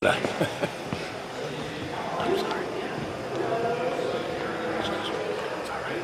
I'm sorry. It's all right.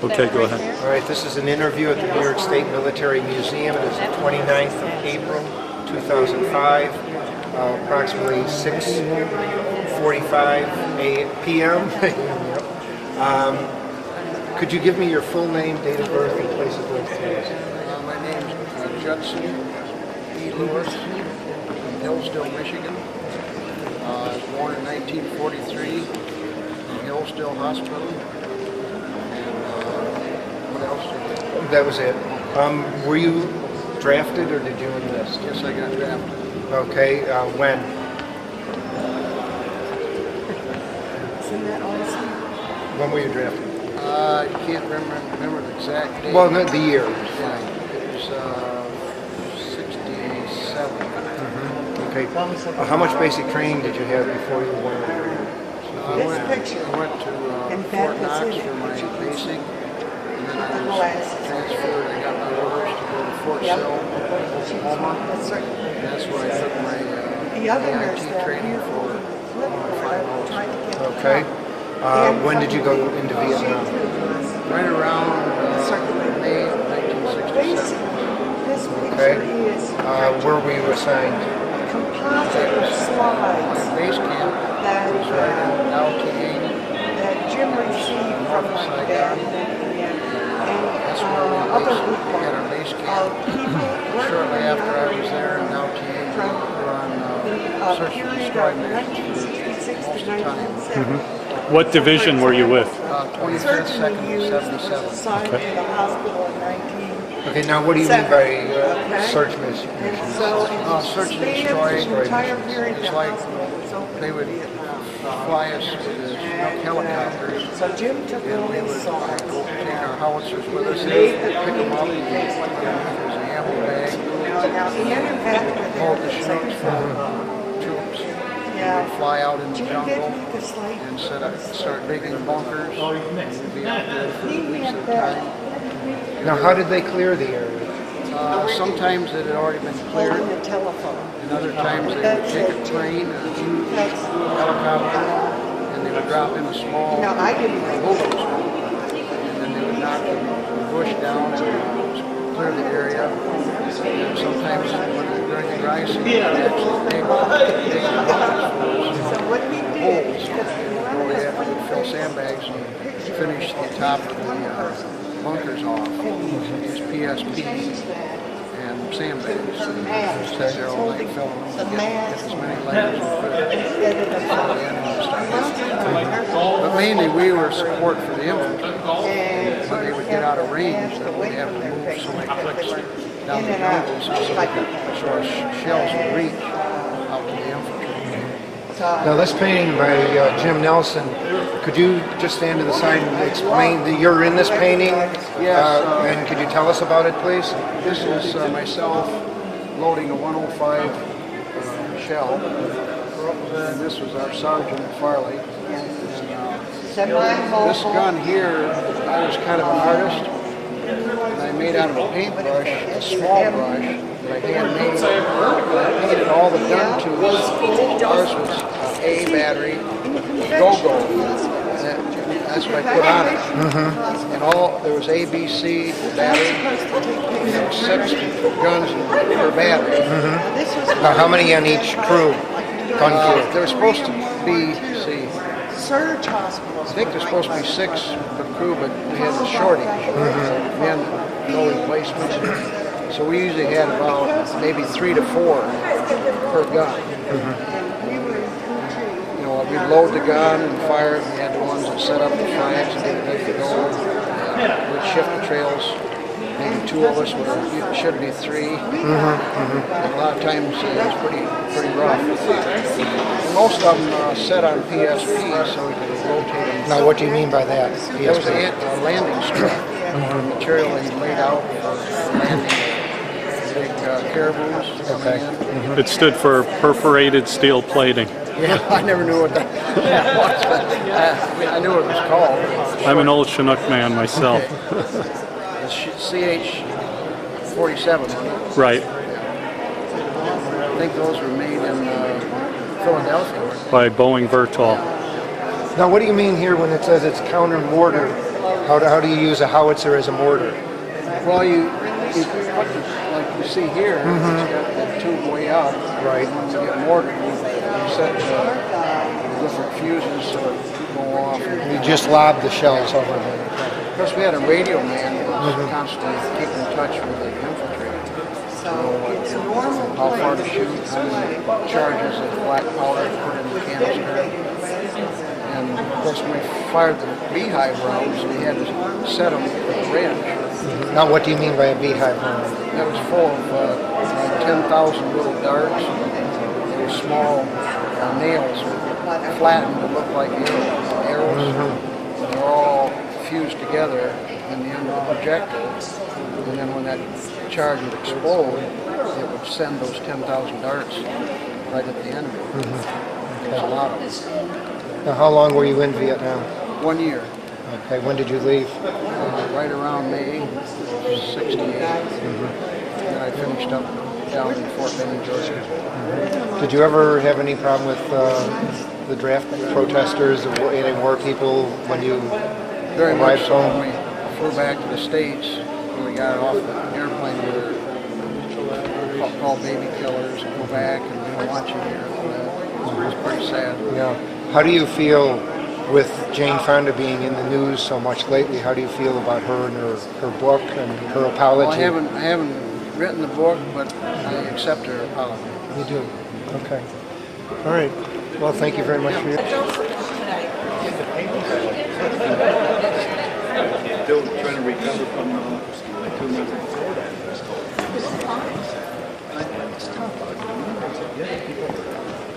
Okay, go ahead. All right, this is an interview at the New York State Military Museum. It is the 29th of April, 2005, approximately 6:45 p.m. Could you give me your full name, date of birth, and place of birth, please? My name is Judson Lewis from Hillsdale, Michigan. I was born in 1943 in Hillsdale Hospital. That was it. Were you drafted or did you enlist? Yes, I got drafted. Okay, when? Isn't that awesome? When were you drafted? I can't remember the exact date. Well, no, the year. Yeah, it was 67. Okay. How much basic training did you have before you went? I went to Fort Knox for my basic. And then I was transferred. I got my orders to go to Fort Sill, Oklahoma. That's where I took my AIT training for 5 hours. Okay. When did you go into Vietnam? Right around May of 1967. Okay. Where were you assigned? Composite slides My base camp was right in LTA. that Jim received from my dad That's where we had our base camp. Shortly after I was there in LTA, we were on search and destroy missions most of the time. What division were you with? 25th, 2nd, 77. Okay. Okay, now what do you mean by search missions? Search and destroy. It's like they would fly us with this helicopters. So Jim took And all we these would songs. take our howitzers with us, pick them up, there's an ammo bag, Now, Ian and Beth were hold there the at the chinook same for time. troops. Yeah. We'd fly out in the Jim jungle did make a slight. and start digging bunkers. We'd be out there for He weeks at had a that. time. Now, how did they clear the area? Sometimes it had already been cleared, Holding the telephone. and other times they would take a plane or a helicopter, and they would drop in a small No, I didn't think bulldozer, and then they would knock the bush down and clear the area. And sometimes during the dry season, they actually dig so. What he did, holes. Well, they had to fill sandbags and finish the top of the bunkers off. It's PSP and sandbags. Sat there all night filling them, get as many layers as could before the enemy started. But mainly we were support for the infantry. When they would get out of range, then we'd have to move so many clicks down the jungles so our shells would reach out to the infantry. Now, this painting by Jim Nelson, could you just stand to the side and explain that you're in this painting? Yes. And could you tell us about it, please? This is myself loading a 105 shell, and this was our sergeant Farley. This gun here, I was kind of an artist, and I made out of a paintbrush, a small brush that I handmade. I painted all the gun tubes. Ours was A battery, go-go. That's what I put on it. And there was A, B, C battery. And there were 6 guns per battery. Now, how many on each crew? Gun crew? There were supposed to be, Surge hospitals. I think there's supposed to be 6 per crew, but we had a shortage. We had no replacements. So we usually had about maybe 3 to 4 per gun. You know, we'd load the gun and fire it. We had the ones that set up the flags and get it ready to go. We'd shift the trails. Maybe 2 of us, it should be 3. And a lot of times it was pretty rough. And most of them set on PSP, so we could rotate them. Now, what do you mean by that? That was a landing strip. The material they laid out for landing big caribous coming in. It stood for perforated steel plating. Yeah, I never knew what that was, but I knew what it was called. I'm an old Chinook man myself. CH-47, wasn't it? Right, I think those were made in Philadelphia. by Boeing Vertol. Now, what do you mean here when it says it's counter mortar? How do you use a howitzer as a mortar? Well, you put like you see here, it's got the tube way up. Right. When you get mortared, you set different fuses so it can go off. You just lob the shells over them. Plus, we had a radio man that was constantly keeping in touch with the infantry. So it's normal How far to shoot, how many charges of black powder to put in the canister. And of course, when we fired the beehive rounds, we had to set them with a wrench. Now, what do you mean by a beehive round? That was full of 10,000 little darts. They were small nails, flattened to look like arrows. They were all fused together in the end of the projectile. And then when that charge would explode, it would send those 10,000 darts right at the enemy. There's a lot of them. Now, how long were you in Vietnam? 1 year. Okay, when did you leave? Right around May '68. And I finished up down in Fort Benning, Georgia. Did you ever have any problem with the draft protesters, any war people, when you Very much arrived so. home? When we flew back to the States, when we got off the airplane, we were called baby killers and go back and watch it here. It was pretty sad. Yeah. How do you feel with Jane Fonda being in the news so much lately? How do you feel about her and her book and her apology? Well, I haven't written the book, but I accept her apology. You do? Okay. All right. Well, thank you very much for your... Still trying to recover from 2 months.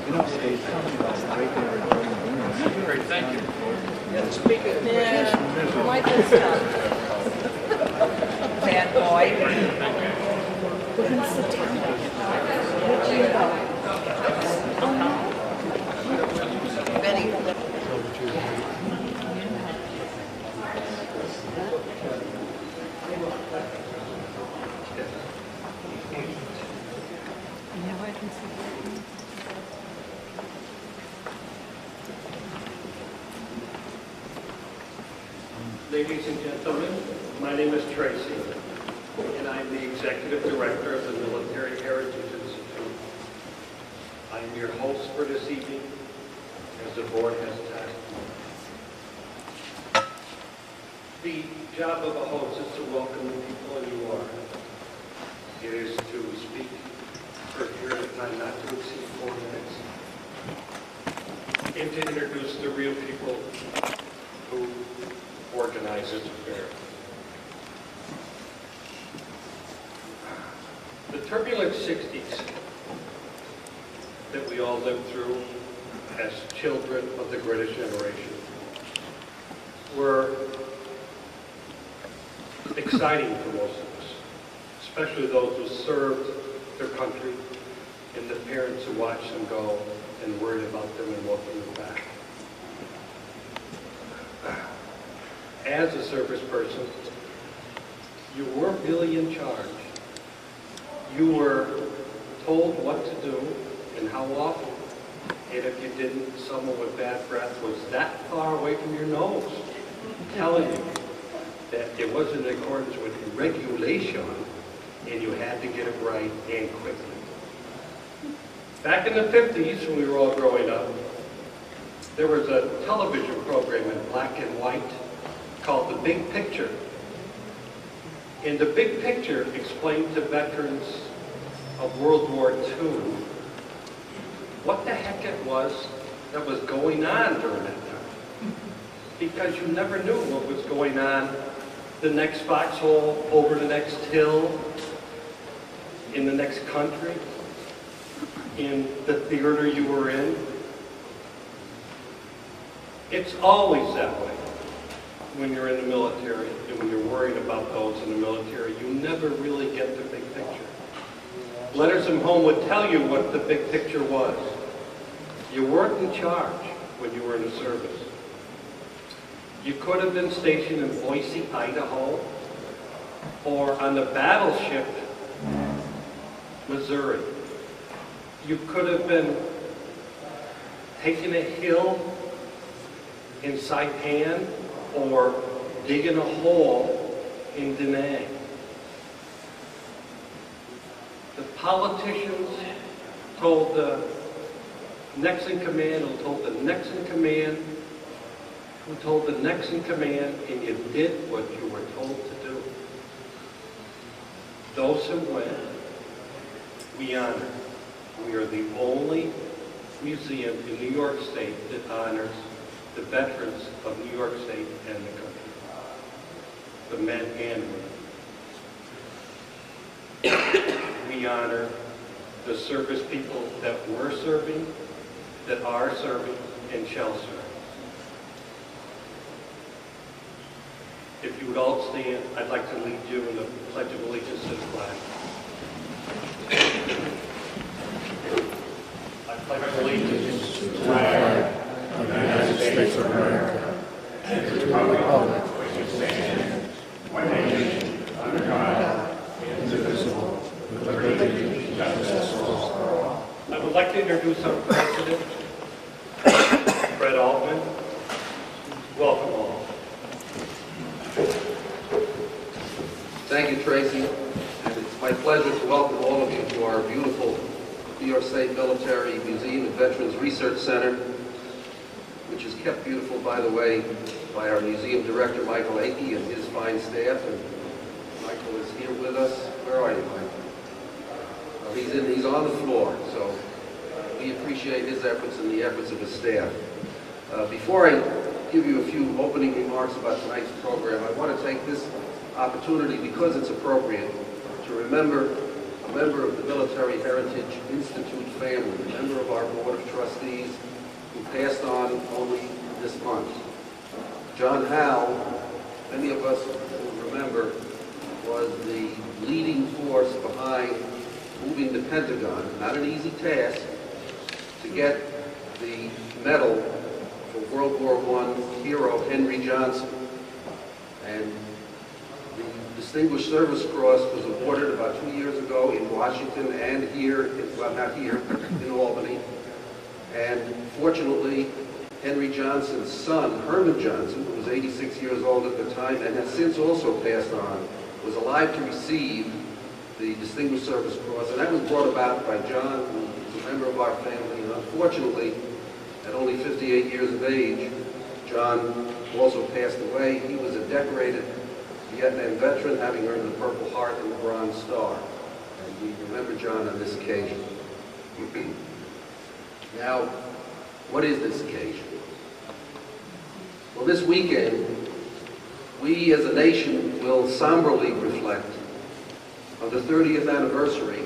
You know, they talking about breaking or joining. Great, thank you. Bad boy. Betty. Ladies and gentlemen, my name is Tracy, and I'm the Executive Director of the Military Heritage Institute. I'm your host for this evening, as the board has tasked me. The job of a host is to welcome the people as you are. It is to speak for a period of time not to exceed 4 minutes, and to introduce the real people who organize this affair. The turbulent 60s that we all lived through as children of the greatest generation were exciting for most of us, especially those who served their country and the parents who watched them go and worried about them and welcomed them back. As a service person, you weren't really in charge. You were told what to do and how often. And if you didn't, someone with bad breath was that far away from your nose, telling you that it wasn't in accordance with regulation and you had to get it right and quickly. Back in the 50s, when we were all growing up, there was a television program in black and white called The Big Picture. And The Big Picture explained to veterans of World War II what the heck it was that was going on during that time. Because you never knew what was going on the next foxhole, over the next hill, in the next country, in the theater you were in. It's always that way. When you're in the military and when you're worried about those in the military, you never really get the big picture. Letters from home would tell you what the big picture was. You weren't in charge when you were in the service. You could have been stationed in Boise, Idaho, or on the battleship, Missouri. You could have been taking a hill in Saipan or digging a hole in Da Nang. The politicians told the next in command, who told the next in command, who told the next in command, and you did what you were told to do. Those who went, we honor. We are the only museum in New York State that honors the veterans of New York State and the country, the men and women. We honor the service people that were serving, that are serving, and shall serve. If you would all stand, I'd like to lead you in the Pledge of Allegiance to the flag. I pledge allegiance to the flag of the United States of America and to the republic which stands one nation under God, indivisible, with liberty and justice for all. I would like to introduce our president, Fred Allman. Welcome all. Thank you, Tracy. And it's my pleasure to welcome all of you to our beautiful New York State Military Museum and Veterans Research Center, which is kept beautiful, by the way, by our museum director, Michael Akey, and his fine staff. And Michael is here with us. Where are you, Michael? He's on the floor, so we appreciate his efforts and the efforts of his staff. Before I give you a few opening remarks about tonight's program, I want to take this opportunity, because it's appropriate, to remember a member of the Military Heritage Institute family, a member of our Board of Trustees who passed on only this month. John Howe, many of us will remember, was the leading force behind moving the Pentagon, not an easy task, to get the medal for World War I hero Henry Johnson. And the Distinguished Service Cross was awarded about 2 years ago in Washington and here, well, not here, in Albany. And fortunately, Henry Johnson's son, Herman Johnson, who was 86 years old at the time and has since also passed on, was alive to receive the Distinguished Service Cross. And that was brought about by John, who was a member of our family. And unfortunately, at only 58 years of age, John also passed away. He was a decorated Vietnam veteran, having earned the Purple Heart and the Bronze Star. And we remember John on this occasion. Now, what is this occasion? Well, this weekend, we as a nation will somberly reflect on the 30th anniversary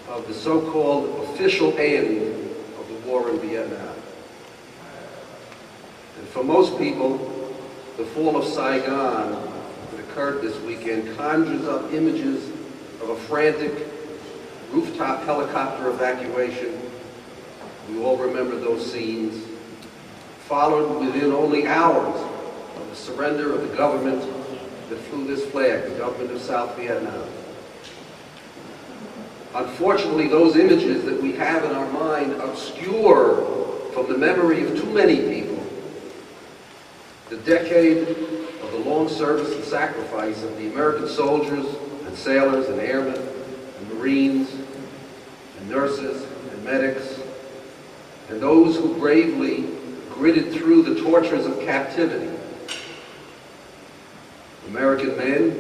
of the so-called official end of the war in Vietnam. And for most people, the fall of Saigon that occurred this weekend conjures up images of a frantic rooftop helicopter evacuation. We all remember those scenes, followed within only hours of the surrender of the government that flew this flag, the government of South Vietnam. Unfortunately, those images that we have in our mind obscure from the memory of too many people the decade of the long service and sacrifice of the American soldiers and sailors and airmen and Marines and nurses and medics and those who bravely gritted through the tortures of captivity. American men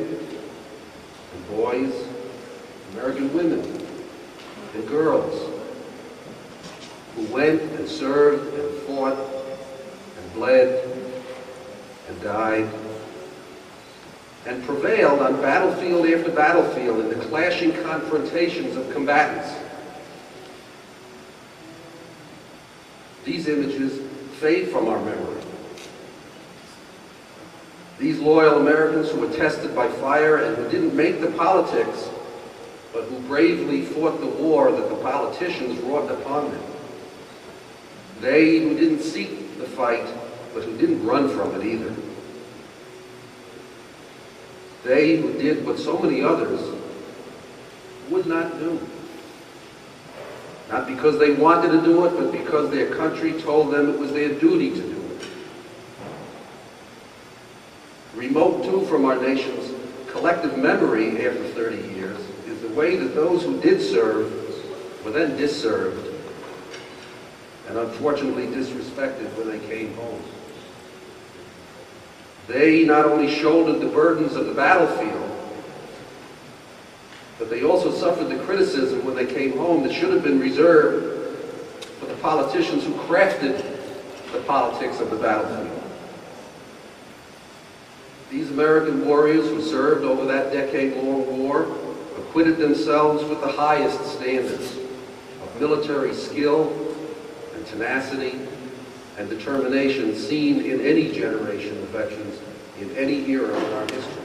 and boys, American women and girls who went and served and fought and bled and died and prevailed on battlefield after battlefield in the clashing confrontations of combatants. These images fade from our memory. These loyal Americans who were tested by fire and who didn't make the politics, but who bravely fought the war that the politicians wrought upon them. They who didn't seek the fight, but who didn't run from it either. They who did what so many others would not do. Not because they wanted to do it, but because their country told them it was their duty to do it. Remote, too, from our nation's collective memory after 30 years is the way that those who did serve were then disserved and unfortunately disrespected when they came home. They not only shouldered the burdens of the battlefield, but they also suffered the criticism when they came home that should have been reserved for the politicians who crafted the politics of the battlefield. These American warriors who served over that decade-long war acquitted themselves with the highest standards of military skill and tenacity and determination seen in any generation of veterans in any era in our history.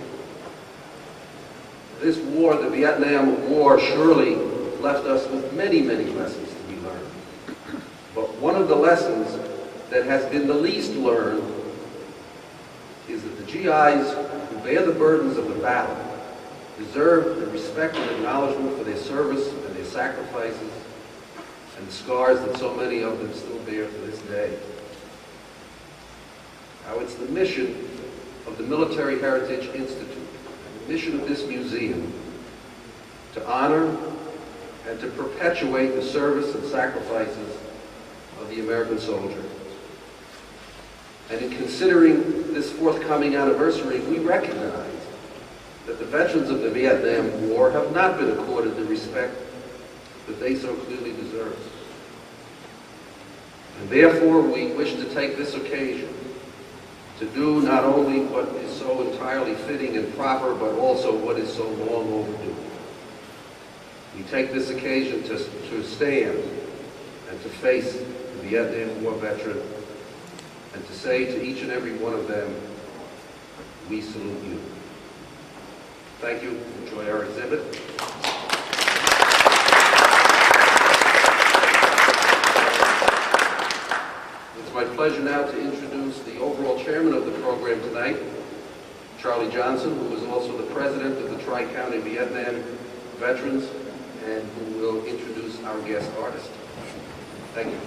This war, the Vietnam War, surely left us with many, many lessons to be learned. But one of the lessons that has been the least learned is that the GIs who bear the burdens of the battle deserve the respect and acknowledgement for their service and their sacrifices and the scars that so many of them still bear to this day. Now, it's the mission of the Military Heritage Institute, the mission of this museum, to honor and to perpetuate the service and sacrifices of the American soldier. And in considering this forthcoming anniversary, we recognize that the veterans of the Vietnam War have not been accorded the respect that they so clearly deserve. And therefore, we wish to take this occasion to do not only what is so entirely fitting and proper, but also what is so long overdue. We take this occasion to stand and to face the Vietnam War veteran and to say to each and every one of them, we salute you. Thank you. Enjoy our exhibit. It's my pleasure now to introduce the overall chairman of the program tonight, Charlie Johnson, who is also the president of the Tri-County Vietnam Veterans, and who will introduce our guest artist. Thank you.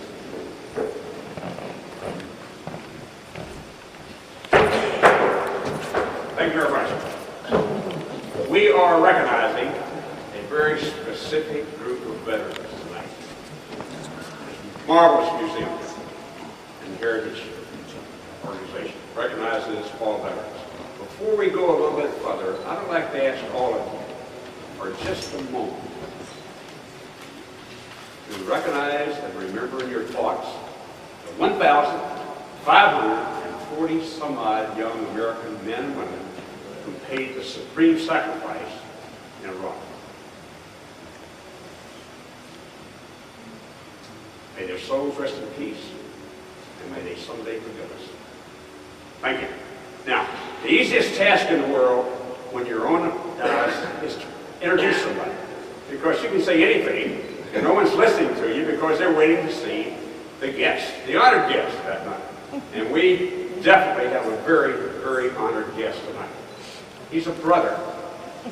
Thank you very much. We are recognizing a very specific group of veterans tonight. Marvelous museum and heritage organization recognizes all veterans. Before we go a little bit further, I would like to ask all of you for just a moment to recognize and remember in your thoughts the 1,540 some odd young American men and women who paid the supreme sacrifice in Iraq. May their souls rest in peace, and may they someday forgive us. Thank you. Now, the easiest task in the world when you're on is to introduce somebody, because you can say anything, and no one's listening to you because they're waiting to see the guest, the honored guest that night. And we definitely have a very, very honored guest tonight. He's a brother.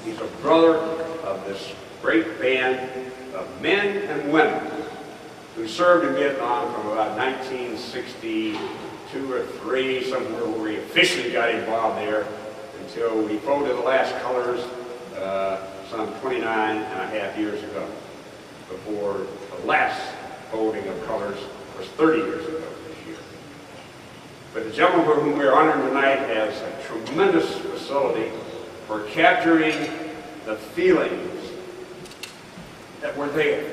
He's a brother of this great band of men and women who served in Vietnam from about 1962 or 3, somewhere where we officially got involved there, until we folded the last colors some 29 and a half years ago, before the last folding of colors was 30 years ago this year. But the gentleman whom we're honoring tonight has a tremendous facility for capturing the feelings that were there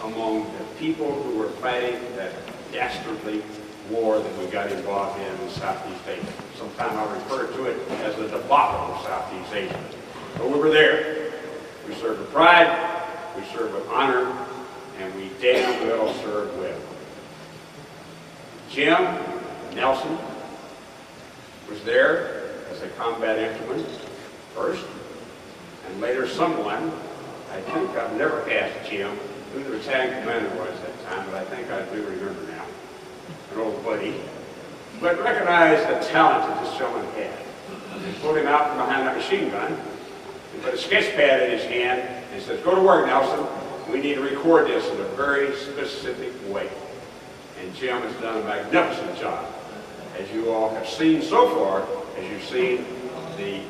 among the people who were fighting that dastardly war that we got involved in Southeast Asia. Sometimes I refer to it as the debacle of Southeast Asia. But we were there. We served with pride, we served with honor, and we damn well served with. Jim Nelson was there as a combat infantryman first, and later someone, I think I've never asked Jim who the battalion commander was at that time, but I think I do remember now, an old buddy, but recognized the talent that this gentleman had. He pulled him out from behind that machine gun, and put a sketch pad in his hand, and says, "Go to work, Nelson. We need to record this in a very specific way." And Jim has done a magnificent job, as you all have seen so far, as you've seen the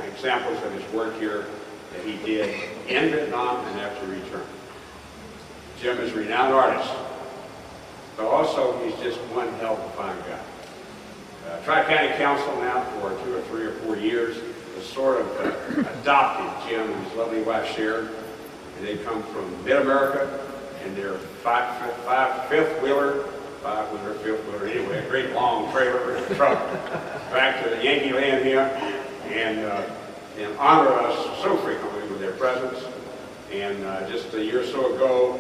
examples of his work here that he did in Vietnam and after return. Jim is a renowned artist, but also he's just one hell of a fine guy. Tri-County Council now for 2 or 3 or 4 years has sort of adopted Jim and his lovely wife Sharon, and they come from Mid-America, and they're fifth-wheeler, anyway, a great long trailer truck back to the Yankee land here, and honor us so frequently with their presence. And just a year or so ago,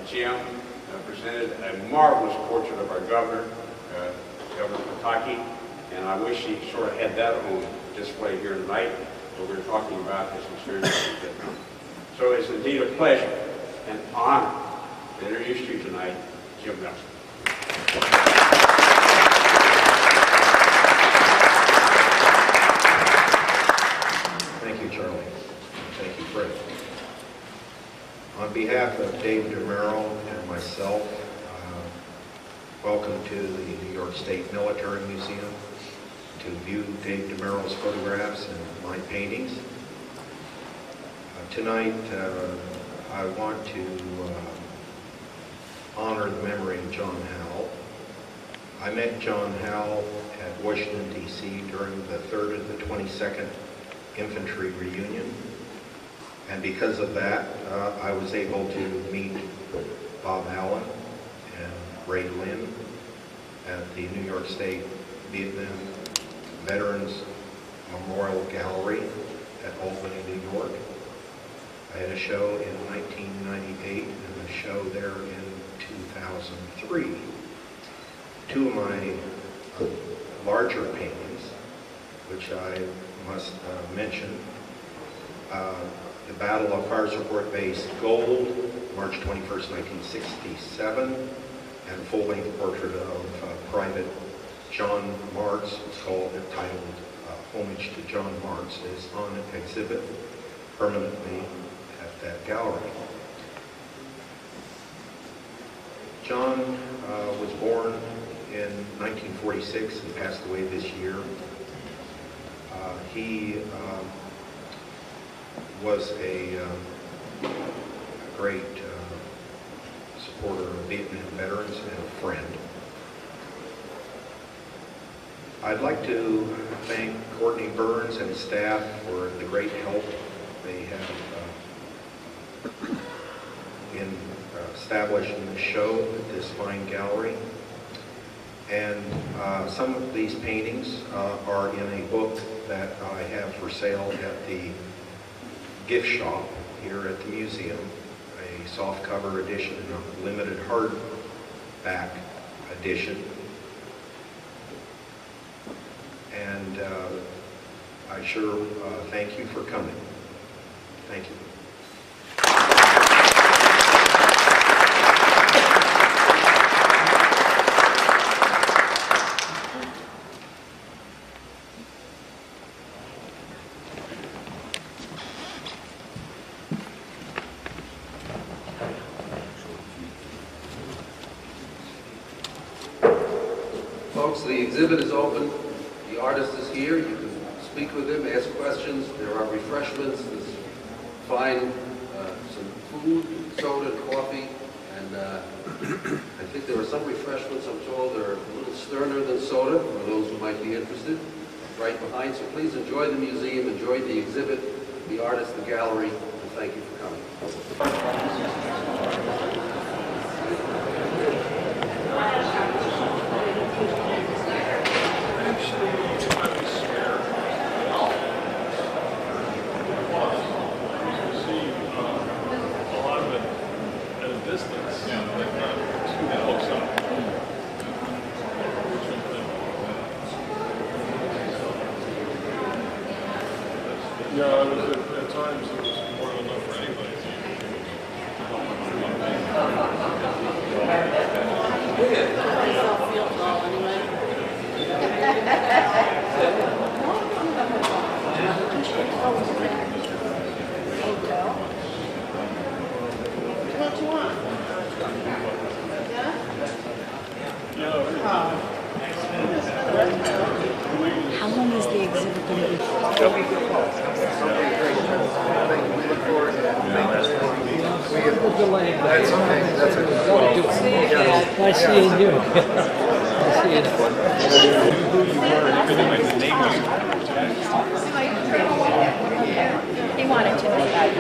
Jim presented a marvelous portrait of our governor, Governor Pataki, and I wish he sort of had that on display here tonight, where we're talking about his experience in Vietnam. So it's indeed a pleasure and honor to introduce you tonight, Jim Nelson. Thank you, Charlie. Thank you, Fred. On behalf of Dave DeMero and myself, welcome to the New York State Military Museum to view Dave DeMero's photographs and my paintings. Tonight, I want to honor the memory of John Howe. I met John Howe at Washington, D.C. during the 3rd and the 22nd Infantry reunion, and because of that, I was able to meet Bob Allman and Ray Lynn at the New York State Vietnam Veterans Memorial Gallery at Albany, New York. I had a show in 1998 and a show there in 2003. Two of my larger paintings, which I must mention. The Battle of Fire Support Base Gold, March 21st, 1967, and full-length portrait of Private John Marks. It's entitled Homage to John Marks, is on exhibit permanently at that gallery. John was born in 1946 and passed away this year. He was a great supporter of Vietnam veterans and a friend. I'd like to thank Courtney Burns and staff for the great help they have in establishing the show at this fine gallery. And some of these paintings are in a book that I have for sale at the gift shop here at the museum, a softcover edition and a limited hardback edition. And I sure thank you for coming. Thank you. Folks, the exhibit is open. The artist is here. You can speak with him, ask questions. There are refreshments. There's fine, some food, soda, and coffee. And I think there are some refreshments, I'm told, that are a little sterner than soda, for those who might be interested, right behind. So please enjoy the museum, enjoy the exhibit, the artist, the gallery, and thank you for coming. Yeah, at times it was more than enough for anybody. What you want? How long is the exhibit going to be? That's okay. That's okay. I see you. I see you. He wanted to know about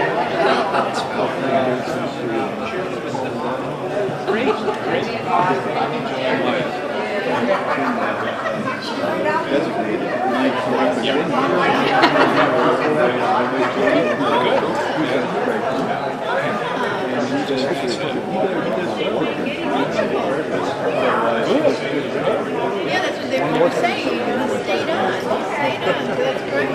Yeah, that's what they were saying. You stayed on. You stayed on. That's great.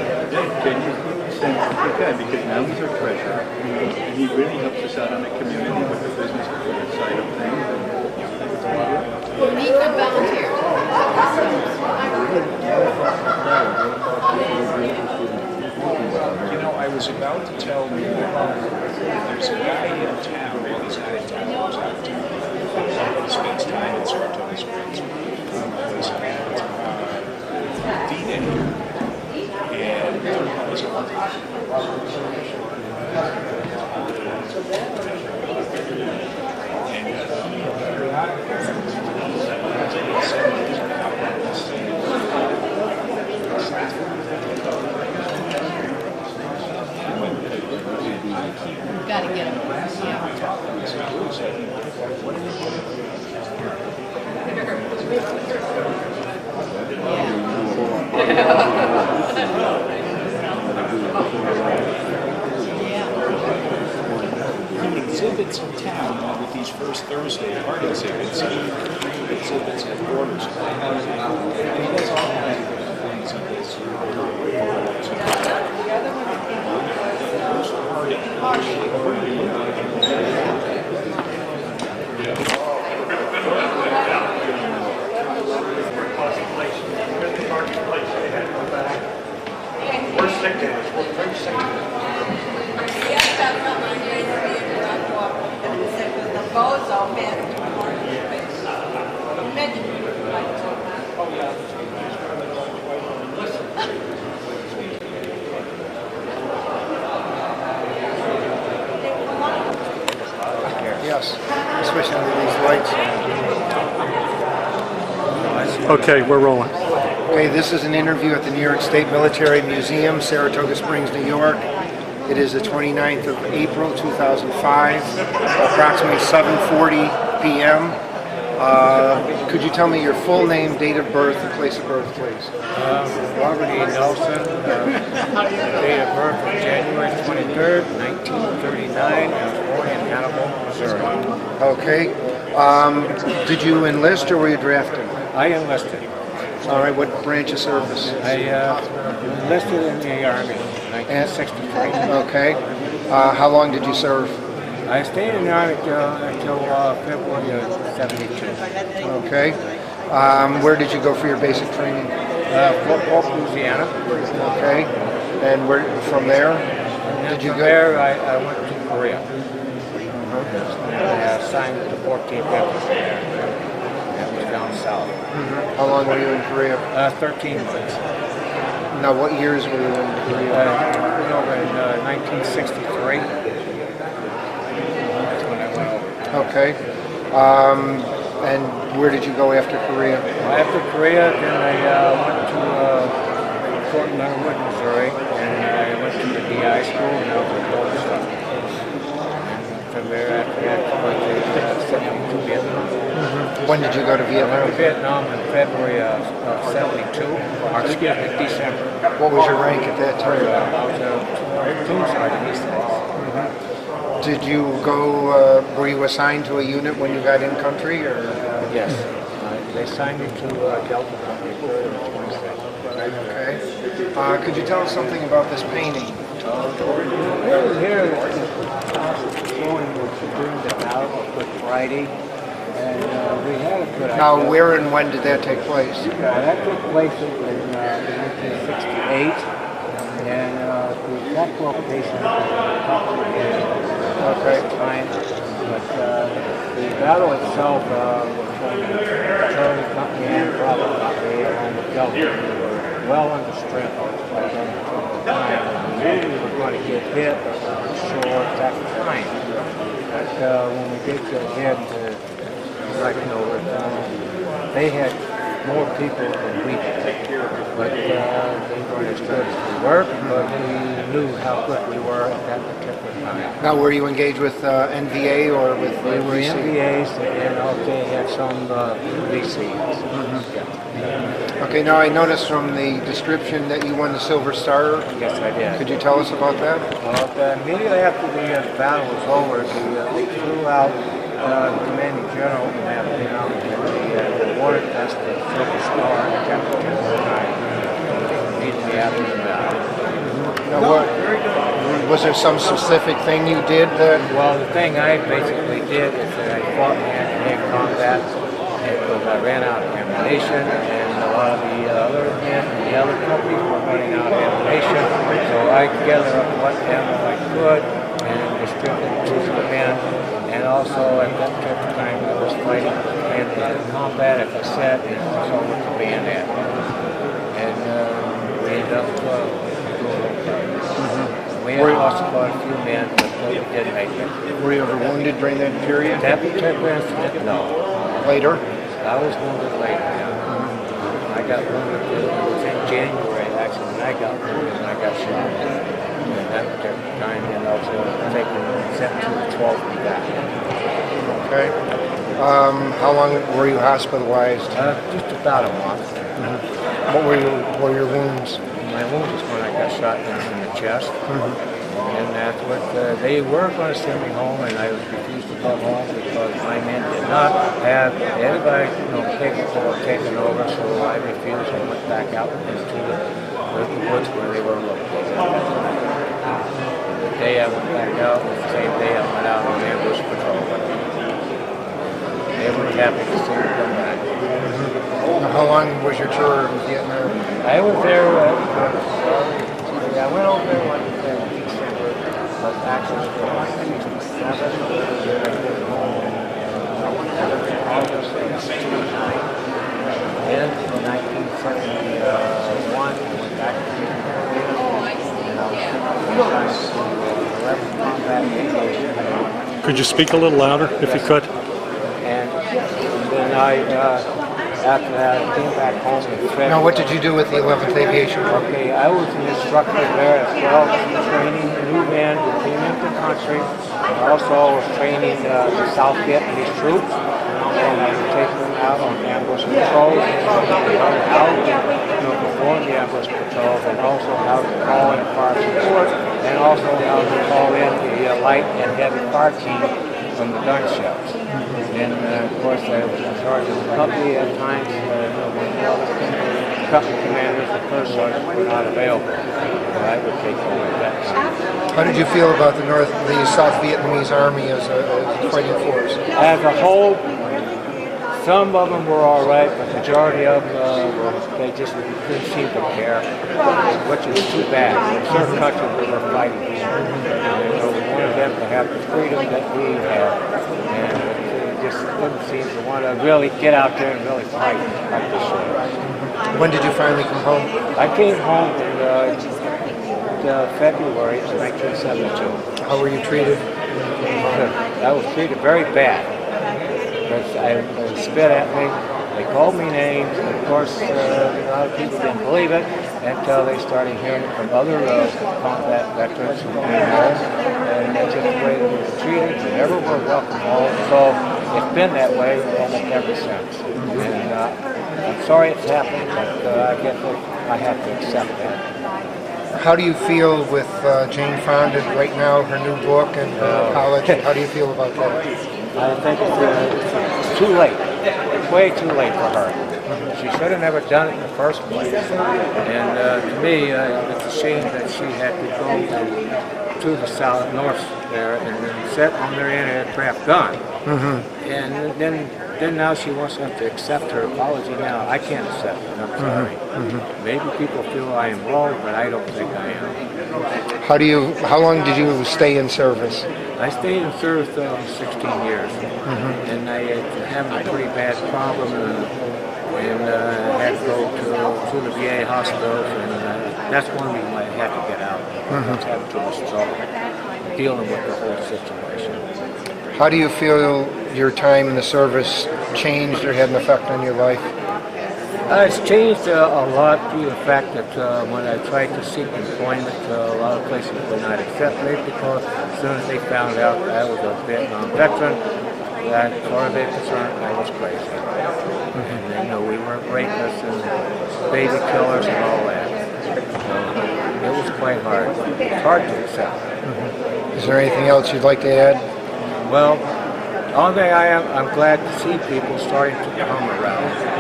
Okay, because now he's our treasurer, and he really helps us out on the community with the business side of things. We need good volunteers. You know, I was about to tell you there's a guy in town, well, he's not in town, he was out of town, but he spends time in Saratoga Springs, who was at D-Day, and was We've got to get him. exhibit exhibits in town with these first Thursday art exhibits at borders. That's all kinds of things that this We're sick days. We're very sick days. Yes, especially under these lights. Okay, we're rolling. Okay, this is an interview at the New York State Military Museum, Saratoga Springs, New York. It is the 29th of April, 2005, approximately 7:40 p.m. Could you tell me your full name, date of birth, and place of birth, please? Robert E. Nelson, date of birth of January 23rd, 1939. I was born in Hannibal, Missouri. Okay. Did you enlist or were you drafted? I enlisted. All right, what branch of service? I enlisted in the Army in 1963. Okay. How long did you serve? I stayed in the Army until February of 72. Okay. Where did you go for your basic training? Fort Polk, Louisiana. Okay. And where from there? Did you go? There, I went to Korea. I signed with the 14th Infantry. That was down south. How long were you in Korea? 13 months. Now, what years were you in Korea? Over in 1963. That's when I went over. Okay. And where did you go after Korea? After Korea, then I went to Fort Leonard, Missouri, and I went to the DI school, and I was a Polish instructor. From there, after that, I went to Vietnam. When did you go to I Vietnam? went to Vietnam in February of 72, or excuse me, December. What was your rank at that time? I was a platoon sergeant these days. Did you go, were you assigned to a unit when you got in country? Or? Yes. They signed me to Delta Company for 26. Okay. Could you tell us something about this painting? Here, showing during the battle of Good Friday, and we had a good idea. Now, where and when did that take place? That took place in 1968, and the exact location Okay. time, but the battle itself was from Charlie Company and Bravo Company along with Delta. We were well under strength at the time. We knew we were going to get hit short that time. But when we did get hit, right over they had more people than we did. But they weren't as good as we were, but we knew how good we were at that particular time. Now, were you engaged with NVA or with They were VC? NVAs and also had some VCs. Okay, now I noticed from the description that you won the Silver Star. Yes, I did. Could you tell us about that? Immediately after the battle was over, they flew out the commanding general and had been out and awarded us the Silver Star at that particular time. Immediately after the battle. Now, was there some specific thing you did that? Well, the thing I basically did is that I fought in hand-to-hand combat because I ran out of ammunition, and a lot of the other men in the other companies were running out of ammunition. So I gathered up what ammo I could and distributed it to the men. And also at that time I was fighting hand-to-hand combat, as I said, and also with the bayonet. And we ended up doing okay. We had lost quite a few men, but we did make it. Were you ever wounded during that period? That particular incident, no. Later? I was wounded later, yeah. I got wounded in January, actually, when I got wounded and I got shot. And that particular time, and also sent to the 12th battalion. Okay. How long were you hospitalized? Just about a month. What were your wounds? My wound was when I got shot in the chest. And that's what they were going to send me home, and I refused to go home because my men did not have anybody, capable of taking over. So I refused and went back out into the woods where they were located. The day I went back out was the same day I went out on ambush patrol. They were happy to see me come back. How long was your tour in Vietnam? I was there, I went over there like December, but actually for 1967, August of 1969, and in 1971, I went back to Vietnam, and I was to 11 combat aviation. Could you speak a little louder, if you could? And then after that, I came back home in February. Now, what did you do with the 11th Aviation Group? Okay, I was an instructor there as well, training new men who came into the country. I also was training the South Vietnamese troops, and I was taking them out on ambush patrols, and how to perform the ambush patrols, and also how to call in fire support, and also how to call in the light and heavy fire team from the gunships. And of course, I was in charge of the company at times when the company commanders, the first sergeant, were not available. So I would take over at that time. How did you feel about the South Vietnamese Army as a fighting force? As a whole, some of them were all right, but the majority of them, they just didn't seem to care, which is too bad. In certain countries, we were fighting. We wanted them to have the freedom that we have, and they just didn't seem to want to really get out there and really fight like they should. When did you finally come home? I came home in February of 1972. How were you treated? I was treated very bad. They spit at me, they called me names, and of course a lot of people didn't believe it until they started hearing it from other combat veterans who came home, and that's just the way they were treated. They never were welcome home, so it's been that way almost ever since. And I'm sorry it's happened, but I guess I have to accept that. How do you feel with Jane Fonda right now, her new book and her college? How do you feel about that? I think it's too late. It's way too late for her. She should have never done it in the first place. And to me, it's a shame that she had to go to the south, north there, and then sit on their anti-aircraft gun. And then now she wants them to accept her apology now. I can't accept it. I'm sorry. Maybe people feel I am wrong, but I don't think I am. How long did you stay in service? I stayed in service 16 years, and I had a pretty bad problem, and had to go to the VA hospitals, and that's one reason why I had to get out. I was having too much trouble dealing with the whole situation. How do you feel your time in the service changed or had an effect on your life? It's changed a lot through the fact that when I tried to seek employment, a lot of places would not accept me because as soon as they found out that I was a Vietnam veteran, that as far as they were concerned, I was crazy. And they knew we weren't rapists and baby killers and all that. So it was quite hard. It's hard to accept. Is there anything else you'd like to add? Well, all day I'm glad to see people starting to come around.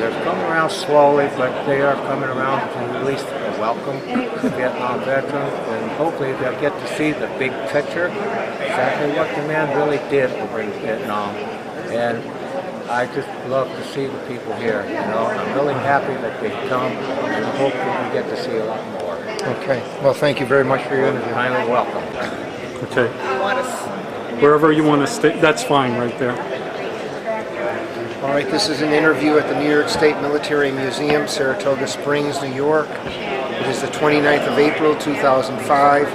They're coming around slowly, but they are coming around to at least welcome the Vietnam veterans, and hopefully they'll get to see the big picture, exactly what the man really did over in Vietnam. And I just love to see the people here. I'm really happy that they come, and I hope we get to see a lot more. Okay. Well, thank you very much for your interview. Kindly welcome. Okay. Wherever you want to stay, that's fine right there. All right, this is an interview at the New York State Military Museum, Saratoga Springs, New York. It is the 29th of April, 2005,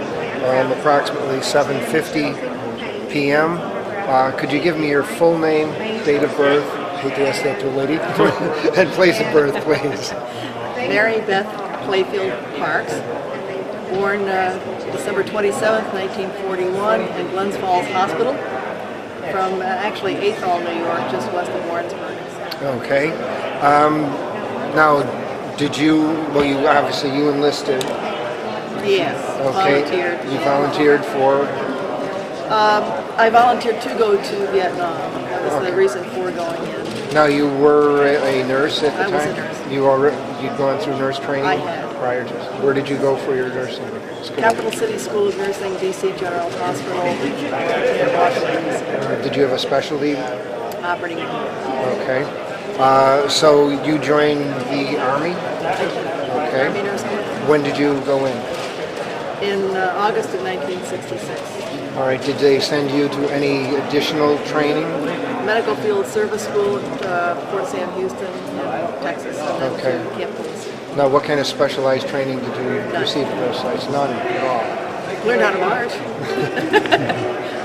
approximately 7:50 p.m. Could you give me your full name, date of birth, I hate to ask that to a lady, and place of birth, please? Mary Beth Clavin Parks, born December 27th, 1941 in Glens Falls Hospital, from actually 8th Hall, New York, just west of Warrensburg. Okay. Now, you enlisted Yes, Okay. volunteered. You volunteered for? I volunteered to go to Vietnam. That was the reason for going in. Now you were a nurse at the I time? was a nurse. You'd gone through nurse training I had. prior to. Where did you go for your nursing school? Capital City School of Nursing, DC General Hospital, in Washington, D.C. Did you have a specialty? Operating room. Okay. So you joined the Army? Okay. Army Nurse Corps. When did you go in? In August of 1966. All right. Did they send you to any additional training? Medical Field Service School at Fort Sam Houston, Texas, and then Okay. to Camp Lewis. Now, what kind of specialized training did you receive at those sites? None at all. Learned how to march.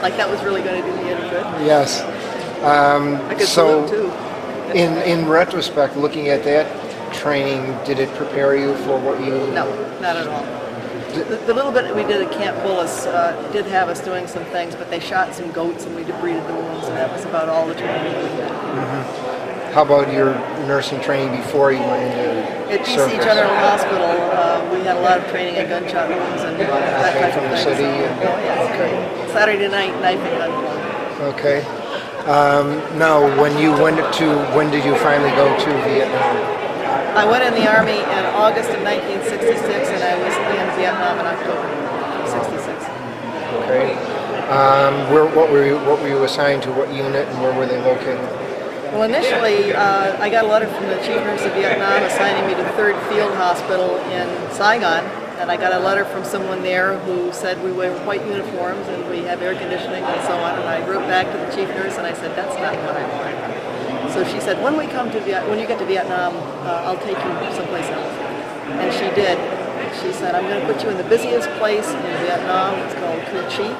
Like that was really going to do me any good. Yes. I could So, salute too. in retrospect, looking at that training, did it prepare you for what you? No, not at all. The little bit that we did at Camp Bullis did have us doing some things, but they shot some goats and we debrided the wounds, and that was about all the training we did. How about your nursing training before you went into At DC service? General Hospital, we had a lot of training at gunshot wounds and that type From of the thing. city? Okay. Saturday night knifing gunplay. Okay. Now, when did you finally go to Vietnam? I went in the Army in August of 1966, and I was in Vietnam in October of 66. Okay. What were you assigned to? What unit, and where were they located? Well, initially, I got a letter from the Chief Nurse of Vietnam assigning me to 3rd Field Hospital in Saigon, and I got a letter from someone there who said we wear white uniforms and we have air conditioning and so on, and I wrote back to the Chief Nurse and I said, that's not what I want. So she said, when you get to Vietnam, I'll take you someplace else. And she did. She said, I'm going to put you in the busiest place in Vietnam. It's called Cu Chi.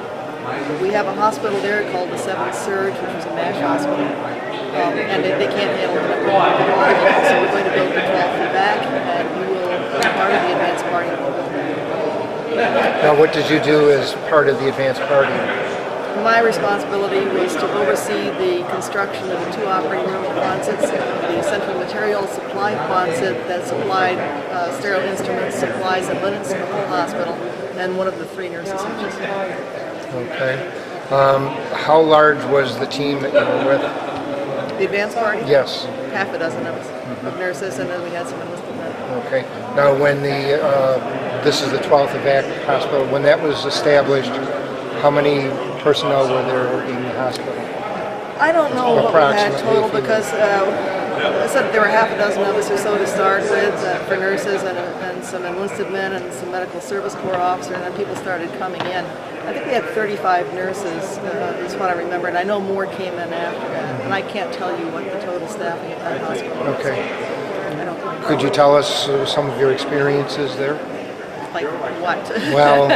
We have a hospital there called the 7th Surge, which is a MASH hospital. And they can't handle it. So we're going to build the 12th in back, and you will be part of the advanced party. Now, what did you do as part of the advanced party? My responsibility was to oversee the construction of the 2 operating room closets, the central material supply closet that supplied sterile instruments, supplies, and linens to the whole hospital, and one of the 3 nurses' hutches. Okay. How large was the team that you were with? The advanced party? Yes. Half a dozen of us, of nurses, and then we had some enlisted men. Okay. Now, when this is the 12th Evac Hospital, when that was established, how many personnel were there working in the hospital? I don't know what we had total because I said there were half a dozen of us or so to start with for nurses and some enlisted men and some medical service corps officers, and then people started coming in. I think we had 35 nurses is what I remember, and I know more came in after that, and I can't tell you what the total staffing at that hospital was. Okay. I don't know. Could you tell us some of your experiences there? Like what? Well,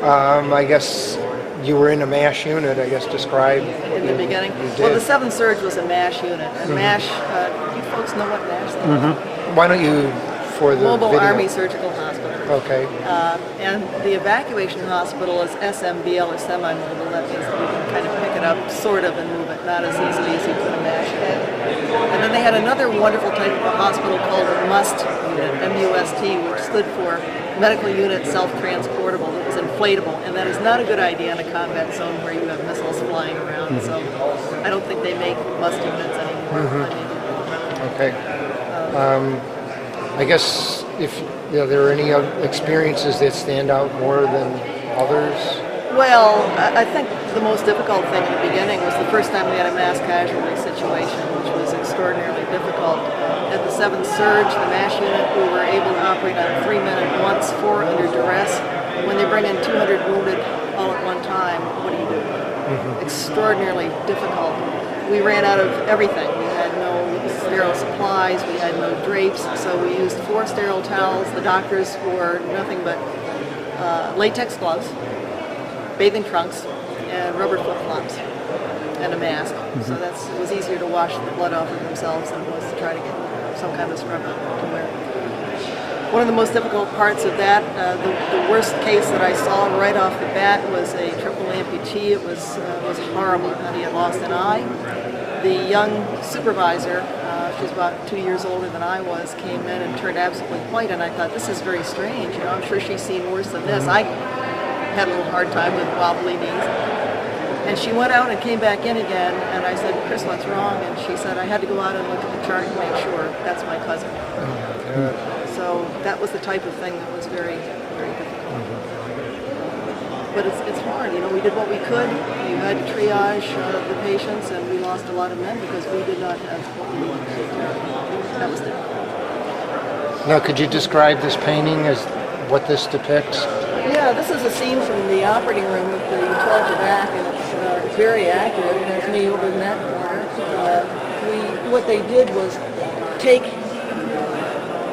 I guess you were in a MASH unit, I guess, describe what In the beginning? you did. Well, the 7th Surge was a MASH unit, and MASH, you folks know what MASH is? Why don't you, for the Mobile video? Army Surgical Hospital. Okay. And the evacuation hospital is SMBL, or semi-mobile. That means that we can kind of pick it up, sort of, and move it, not as easily as you could imagine. And then they had another wonderful type of a hospital called a MUST unit, M-U-S-T, which stood for Medical Unit Self-Transportable. It was inflatable, and that is not a good idea in a combat zone where you have missiles flying around. So I don't think they make MUST units anymore. Okay. I guess if there are any experiences that stand out more than others? Well, I think the most difficult thing in the beginning was the first time we had a mass casualty situation, which was extraordinarily difficult. At the 7th Surge, the MASH unit, we were able to operate on 3 men at once, 4 under duress. When they bring in 200 wounded all at one time, what do you do? Extraordinarily difficult. We ran out of everything. We had no sterile supplies, we had no drapes, so we used 4 sterile towels. The doctors wore nothing but latex gloves, bathing trunks, and rubber flip-flops, and a mask. So it was easier to wash the blood off of themselves than it was to try to get some kind of scrub to wear. One of the most difficult parts of that, the worst case that I saw right off the bat was a triple amputee. It was horrible. He had lost an eye. The young supervisor, she's about 2 years older than I was, came in and turned absolutely white, and I thought, this is very strange. You know, I'm sure she's seen worse than this. I had a little hard time with wobbly knees. And she went out and came back in again, and I said, Chris, what's wrong? And she said, I had to go out and look at the chart and make sure that's my cousin. So that was the type of thing that was very, very difficult. But it's hard, you know, we did what we could. You had to triage the patients, and we lost a lot of men because we did not have what we wanted to do. That was difficult. Now, could you describe this painting as what this depicts? Yeah, this is a scene from the operating room with the 12 to back, and it's very accurate, and there's me over in that corner. What they did was take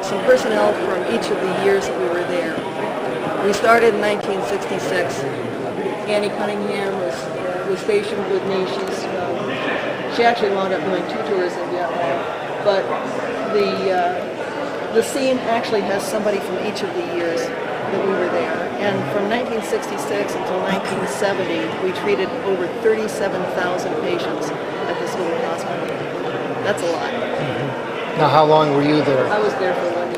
some personnel from each of the years that we were there. We started in 1966. Annie Cunningham was stationed with me. She actually wound up doing 2 tours in Vietnam, but the scene actually has somebody from each of the years that we were there. And from 1966 until 1970, we treated over 37,000 patients at this little hospital. That's a lot. Now, how long were you there? I was there for 1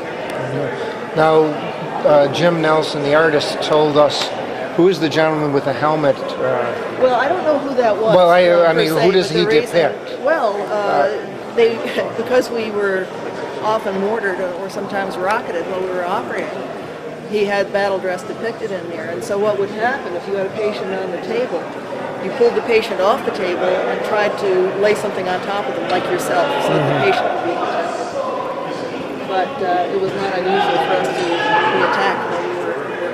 year. Now, Jim Nelson, the artist, told us, who is the gentleman with the helmet? Well, I don't know who that was. Well, I mean, se, who does he depict? Well, because we were often mortared or sometimes rocketed while we were operating, he had battle dress depicted in there. And so what would happen if you had a patient on the table, you pulled the patient off the table and tried to lay something on top of them, like yourself, so that the patient would be protected. But it was not unusual for us to be attacked while we were working.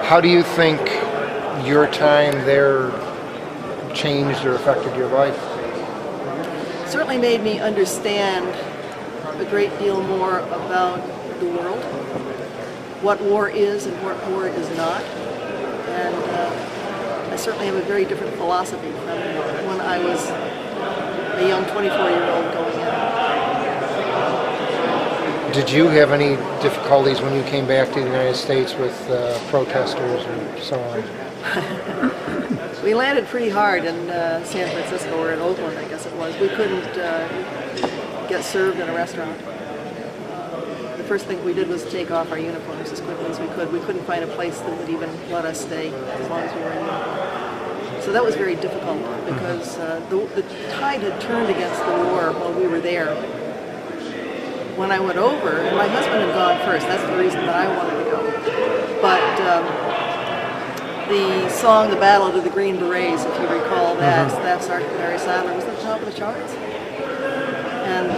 How do you think your time there changed or affected your life? Certainly made me understand a great deal more about the world, what war is and what war is not. And I certainly have a very different philosophy from when I was a young 24-year-old going in. Did you have any difficulties when you came back to the United States with protesters or so on? We landed pretty hard in San Francisco, or in Oakland, I guess it was. We couldn't get served in a restaurant. The first thing we did was take off our uniforms as quickly as we could. We couldn't find a place that would even let us stay as long as we were in uniform. So that was very difficult because the tide had turned against the war while we were there. When I went over, and my husband had gone first, that's the reason that I wanted to go. But the song, The Battle to the Green Berets, if you recall that, that Sergeant Mary Sadler was at the top of the charts. And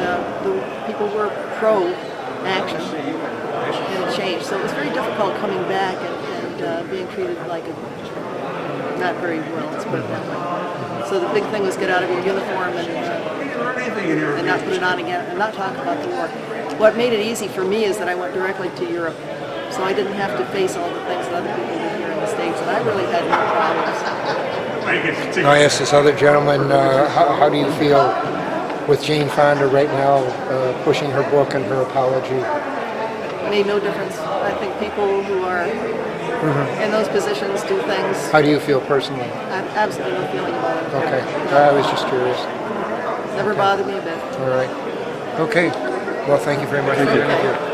the people were pro-action and change. So it was very difficult coming back and being treated like not very well, let's put it that way. So the big thing was get out of your uniform and not put it on again and not talk about the war. What made it easy for me is that I went directly to Europe. So I didn't have to face all the things that other people did here in the States, and I really had no problems. I asked this other gentleman, how do you feel with Jane Fonda right now pushing her book and her apology? It made no difference. I think people who are in those positions do things. How do you feel personally? I have absolutely no feeling about it. Okay, I was just curious. Never bothered me a bit. All right. Okay. Well, thank you very much for the interview.